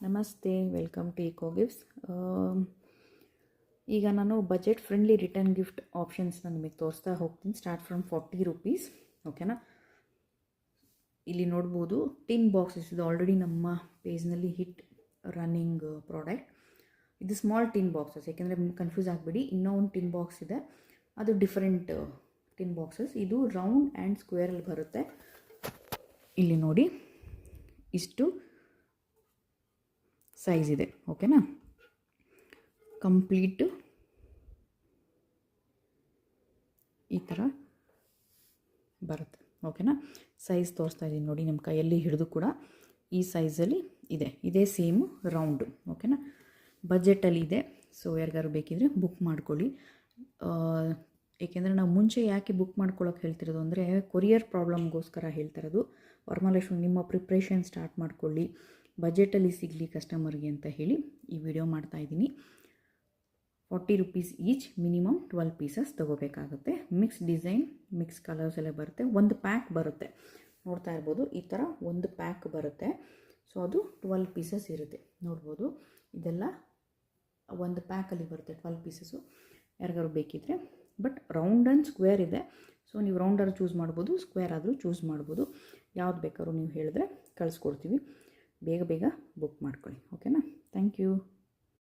ನಮಸ್ತೆ, welcome to eco gifts. ಈಗ ನಾನು ಬಜೆಟ್ ಫ್ರೆಂಡ್ಲಿ ರಿಟರ್ನ್ ಗಿಫ್ಟ್ ಆಪ್ಷನ್ಸ್ನ ನಿಮಗೆ ತೋರಿಸ್ತಾ ಹೋಗ್ತೀನಿ. Start from 40 rupees. ಓಕೆನಾ? ಇಲ್ಲಿ ನೋಡ್ಬೋದು ಟಿನ್ ಬಾಕ್ಸಸ್. ಇದು ಆಲ್ರೆಡಿ ನಮ್ಮ ಪೇಜ್ನಲ್ಲಿ ಹಿಟ್ ರನ್ನಿಂಗ್ ಪ್ರಾಡಕ್ಟ್. ಇದು ಸ್ಮಾಲ್ ಟಿನ್ ಬಾಕ್ಸಸ್, ಯಾಕೆಂದರೆ ಕನ್ಫ್ಯೂಸ್ ಆಗಬೇಡಿ. ಇನ್ನೂ ಒಂದು ಟಿನ್ ಬಾಕ್ಸ್ ಇದೆ, ಅದು ಡಿಫರೆಂಟ್ ಟಿನ್ ಬಾಕ್ಸಸ್. ಇದು ರೌಂಡ್ ಆ್ಯಂಡ್ ಸ್ಕ್ವೇರಲ್ಲಿ ಬರುತ್ತೆ. ಇಲ್ಲಿ ನೋಡಿ, ಇಷ್ಟು ಸೈಜ್ ಇದೆ. ಓಕೆನಾ? ಕಂಪ್ಲೀಟ್ ಈ ಥರ ಬರುತ್ತೆ. ಓಕೆನಾ? ಸೈಜ್ ತೋರಿಸ್ತಾ ಇದ್ದೀನಿ ನೋಡಿ, ನಿಮ್ಮ ಕೈಯಲ್ಲಿ ಹಿಡಿದು ಕೂಡ ಈ ಸೈಜಲ್ಲಿ ಇದೆ. ಇದೇ ಸೇಮ್ ರೌಂಡು. ಓಕೆನಾ? ಬಜೆಟಲ್ಲಿ ಇದೆ. ಸೊ ಯಾರಿಗಾರು ಬೇಕಿದ್ರೆ ಬುಕ್ ಮಾಡ್ಕೊಳ್ಳಿ. ಏಕೆಂದರೆ ನಾವು ಮುಂಚೆ ಯಾಕೆ ಬುಕ್ ಮಾಡ್ಕೊಳ್ಳೋಕೆ ಹೇಳ್ತಿರೋದು ಅಂದರೆ, ಕೊರಿಯರ್ ಪ್ರಾಬ್ಲಮ್ಗೋಸ್ಕರ ಹೇಳ್ತಿರೋದು. ವರಮಹಾಲಕ್ಷ್ಮಿ ನಿಮ್ಮ ಪ್ರಿಪ್ರೇಷನ್ ಸ್ಟಾರ್ಟ್ ಮಾಡ್ಕೊಳ್ಳಿ, ಬಜೆಟಲ್ಲಿ ಸಿಗಲಿ ಕಸ್ಟಮರ್ಗೆ ಅಂತ ಹೇಳಿ ಈ ವಿಡಿಯೋ ಮಾಡ್ತಾಯಿದ್ದೀನಿ. 40 ರೂಪೀಸ್ ಈಚ್, ಮಿನಿಮಮ್ 12 ಪೀಸಸ್ ತೊಗೋಬೇಕಾಗುತ್ತೆ. ಮಿಕ್ಸ್ ಡಿಸೈನ್, ಮಿಕ್ಸ್ ಕಲರ್ಸ್ ಎಲ್ಲ ಬರುತ್ತೆ. ಒಂದು ಪ್ಯಾಕ್ ಬರುತ್ತೆ, ನೋಡ್ತಾ ಇರ್ಬೋದು. ಈ ಥರ ಒಂದು ಪ್ಯಾಕ್ ಬರುತ್ತೆ. ಸೊ ಅದು 12 ಪೀಸಸ್ ಇರುತ್ತೆ. ನೋಡ್ಬೋದು, ಇದೆಲ್ಲ ಒಂದು ಪ್ಯಾಕಲ್ಲಿ ಬರುತ್ತೆ 12 ಪೀಸಸ್ಸು. ಯಾರಿಗಾರು ಬೇಕಿದ್ರೆ. ಬಟ್ ರೌಂಡ್ ಆ್ಯಂಡ್ ಸ್ಕ್ವೇರ್ ಇದೆ. ಸೊ ನೀವು ರೌಂಡಾದ್ರು ಚೂಸ್ ಮಾಡ್ಬೋದು, ಸ್ಕ್ವೇರ್ ಆದರೂ ಚೂಸ್ ಮಾಡ್ಬೋದು. ಯಾವ್ದು ಬೇಕಾದ್ರೂ ನೀವು ಹೇಳಿದ್ರೆ ಕಳಿಸ್ಕೊಡ್ತೀವಿ. ಬೇಗ ಬುಕ್ ಮಾಡ್ಕೊಳ್ಳಿ. ಓಕೆನಾ? Thank you.